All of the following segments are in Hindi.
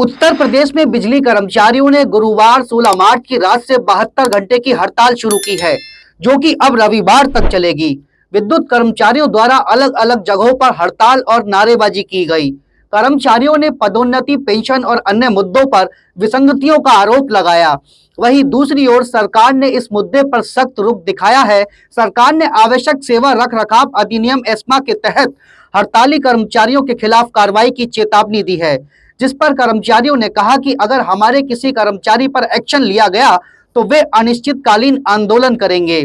उत्तर प्रदेश में बिजली कर्मचारियों ने गुरुवार 16 मार्च की रात से 72 घंटे की हड़ताल शुरू की है, जो कि अब रविवार तक चलेगी। विद्युत कर्मचारियों द्वारा अलग अलग जगहों पर हड़ताल और नारेबाजी की गई। कर्मचारियों ने पदोन्नति, पेंशन और अन्य मुद्दों पर विसंगतियों का आरोप लगाया। वहीं दूसरी ओर सरकार ने इस मुद्दे पर सख्त रुख दिखाया है। सरकार ने आवश्यक सेवा रखरखाव अधिनियम एस्मा के तहत हड़ताली कर्मचारियों के खिलाफ कार्रवाई की चेतावनी दी है, जिस पर कर्मचारियों ने कहा कि अगर हमारे किसी कर्मचारी पर एक्शन लिया गया तो वे अनिश्चितकालीन आंदोलन करेंगे।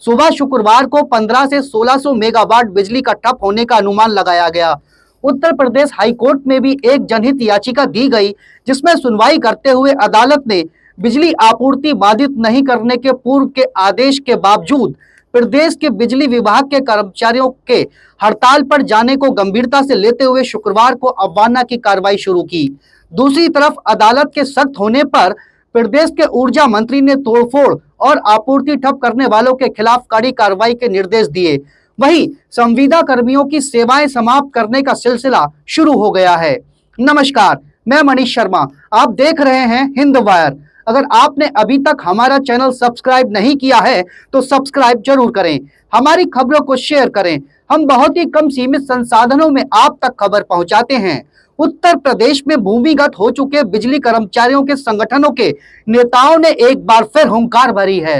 सुबह शुक्रवार को 15 से 1600 मेगावाट बिजली का ठप होने का अनुमान लगाया गया। उत्तर प्रदेश हाईकोर्ट में भी एक जनहित याचिका दी गई, जिसमें सुनवाई करते हुए अदालत ने बिजली आपूर्ति बाधित नहीं करने के पूर्व के आदेश के बावजूद प्रदेश के बिजली विभाग के कर्मचारियों के हड़ताल पर जाने को गंभीरता से लेते हुए शुक्रवार को अवमानना की कार्रवाई शुरू की। दूसरी तरफ अदालत के सख्त होने पर प्रदेश के ऊर्जा मंत्री ने तोड़फोड़ और आपूर्ति ठप करने वालों के खिलाफ कड़ी कार्रवाई के निर्देश दिए। वहीं संविदा कर्मियों की सेवाएं समाप्त करने का सिलसिला शुरू हो गया है। नमस्कार, मैं मनीष शर्मा, आप देख रहे हैं हिंद वायर। अगर आपने अभी तक हमारा चैनल सब्सक्राइब नहीं किया है तो सब्सक्राइब जरूर करें, हमारी खबरों को शेयर करें। हम बहुत ही कम सीमित संसाधनों में आप तक खबर पहुंचाते हैं। उत्तर प्रदेश में भूमिगत हो चुके बिजली कर्मचारियों के संगठनों के नेताओं ने एक बार फिर हुंकार भरी है।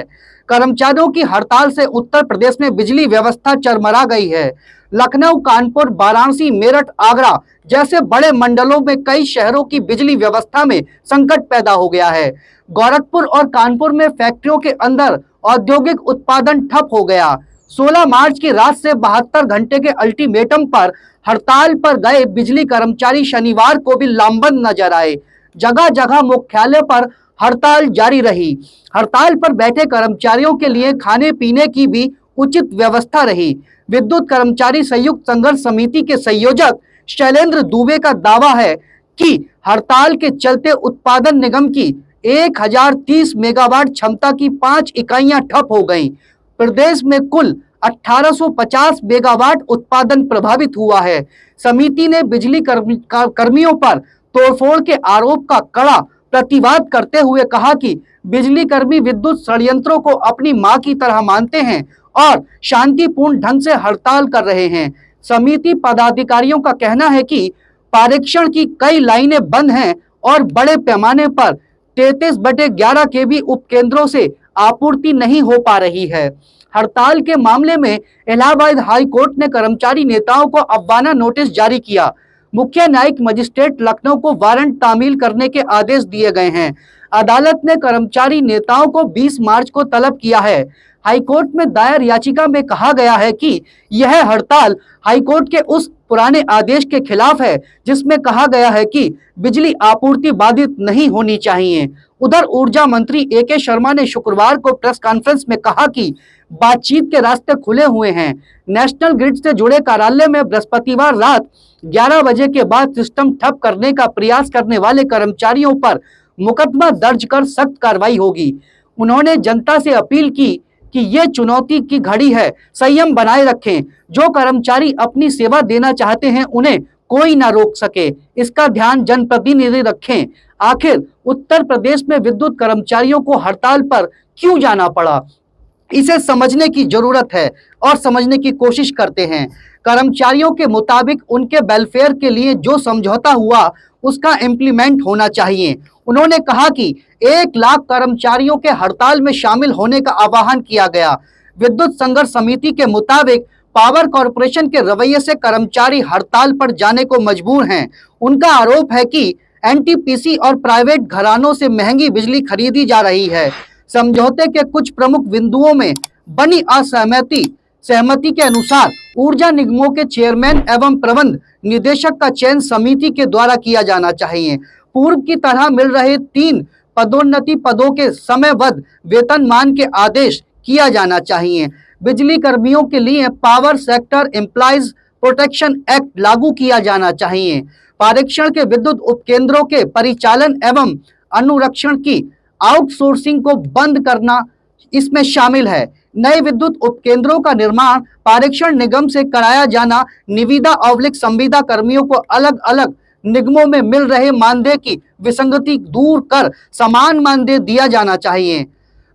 कर्मचारियों की हड़ताल से उत्तर प्रदेश में बिजली व्यवस्था चरमरा गई है। लखनऊ, कानपुर, वाराणसी, मेरठ, आगरा जैसे बड़े मंडलों में कई शहरों की बिजली व्यवस्था में संकट पैदा हो गया है। गोरखपुर और कानपुर में फैक्ट्रियों के अंदर औद्योगिक उत्पादन ठप हो गया। 16 मार्च की रात से 72 घंटे के अल्टीमेटम पर हड़ताल पर गए बिजली कर्मचारी शनिवार को भी लामबंद नजर आए। जगह जगह मुख्यालय पर हड़ताल जारी रही। हड़ताल पर बैठे कर्मचारियों के लिए खाने पीने की भी उचित व्यवस्था रही। विद्युत कर्मचारी संयुक्त संघर्ष समिति के संयोजक शैलेंद्र दुबे का दावा है कि हड़ताल के चलते उत्पादन निगम की 1030 मेगावाट क्षमता की 5 इकाइयां ठप हो गईं। प्रदेश में कुल 1850 मेगावाट उत्पादन प्रभावित हुआ है। समिति ने बिजली कर्मियों पर तोड़फोड़ के आरोप का कड़ा प्रतिवाद करते हुए कहा कि बिजली कर्मी विद्युत षड्यंत्रों को अपनी मां की तरह मानते हैं और शांतिपूर्ण ढंग से हड़ताल कर रहे हैं। समिति पदाधिकारियों का कहना है कि पारेषण की कई लाइनें बंद हैं और बड़े पैमाने पर 33/11 केवी उपकेंद्रों से आपूर्ति नहीं हो पा रही है। हड़ताल के मामले में इलाहाबाद हाई कोर्ट ने कर्मचारी नेताओं को अवमानना नोटिस जारी किया। मुख्य न्यायिक मजिस्ट्रेट लखनऊ को वारंट तामील करने के आदेश दिए गए हैं। अदालत ने कर्मचारी नेताओं को 20 मार्च को तलब किया है। हाईकोर्ट में दायर याचिका में कहा गया है कि यह हड़ताल हाईकोर्ट के उस पुराने आदेश के खिलाफ है जिसमें कहा गया है कि बिजली आपूर्ति बाधित नहीं होनी चाहिए। उधर ऊर्जा मंत्री ए.के. शर्मा ने शुक्रवार को प्रेस कॉन्फ्रेंस में कहा कि बातचीत के रास्ते खुले हुए हैं। नेशनल ग्रिड से जुड़े कार्यालय में बृहस्पतिवार रात 11 बजे के बाद सिस्टम ठप करने का प्रयास करने वाले कर्मचारियों पर मुकदमा दर्ज कर सख्त कार्रवाई होगी। उन्होंने जनता से अपील की कि ये चुनौती की घड़ी है, संयम बनाए रखें। जो कर्मचारी अपनी सेवा देना चाहते हैं उन्हें कोई ना रोक सके, इसका ध्यान जनप्रतिनिधि रखें। आखिर उत्तर प्रदेश में विद्युत कर्मचारियों को हड़ताल पर क्यों जाना पड़ा, इसे समझने की जरूरत है और समझने की कोशिश करते हैं। कर्मचारियों के मुताबिक उनके वेलफेयर के लिए जो समझौता हुआ उसका इम्प्लीमेंट होना चाहिए। उन्होंने कहा कि 1 लाख कर्मचारियों के हड़ताल में शामिल होने का आह्वान किया गया। विद्युत संघर्ष समिति के मुताबिक पावर कॉर्पोरेशन के रवैये से कर्मचारी हड़ताल पर जाने को मजबूर हैं। उनका आरोप है कि एनटीपीसी और प्राइवेट घरानों से महंगी बिजली खरीदी जा रही है। समझौते के कुछ प्रमुख बिंदुओं में बनी सहमति के अनुसार ऊर्जा निगमों के चेयरमैन एवं प्रबंध निदेशक का चयन समिति के द्वारा किया जाना चाहिए। पूर्व की तरह मिल रहे 3 पदोन्नति पदों के समयबद्ध वेतनमान के आदेश किया जाना चाहिए। बिजली कर्मियों के लिए power sector employees protection act लागू किया जाना चाहिए। पारेषण के विद्युत उपकेंद्रों के परिचालन एवं अनुरक्षण की आउटसोर्सिंग को बंद करना इसमें शामिल है। नए विद्युत उपकेंद्रों का निर्माण पारेषण निगम से कराया जाना, निविदा/संविदा कर्मियों को अलग अलग निगमों में मिल रहे मानदेय की विसंगति दूर कर समान मानदेय दिया जाना चाहिए।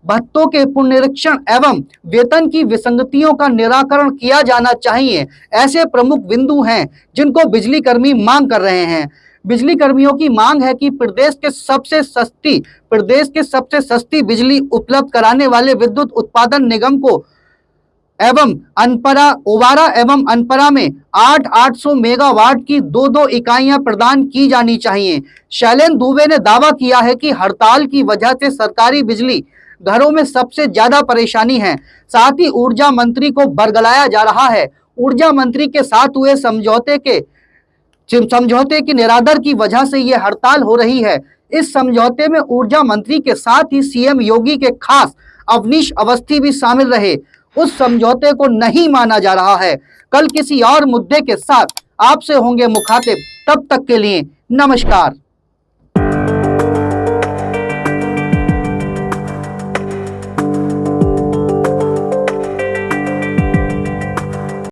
भत्तों के पुनरीक्षण एवं वेतन की विसंगतियों का निराकरण किया जाना चाहिए। ऐसे प्रमुख बिंदु हैं जिनको बिजली कर्मी मांग कर रहे हैं। बिजली कर्मियों की मांग है कि प्रदेश के सबसे सस्ती बिजली उपलब्ध कराने वाले विद्युत उत्पादन निगम को एवं ओवारा एवं अनपरा में 800 मेगावाट की 2 इकाइयां प्रदान की जानी चाहिए। शैलेंद्र दुबे ने दावा किया है कि हड़ताल की वजह से सरकारी बिजली घरों में सबसे ज्यादा परेशानी है। साथ ही ऊर्जा मंत्री को बरगलाया जा रहा है। ऊर्जा मंत्री के साथ हुए समझौते की निरादर की वजह से ये हड़ताल हो रही है। इस समझौते में ऊर्जा मंत्री के साथ ही सीएम योगी के खास अवनीश अवस्थी भी शामिल रहे। उस समझौते को नहीं माना जा रहा है। कल किसी और मुद्दे के साथ आपसे होंगे मुखातिब। तब तक के लिए नमस्कार।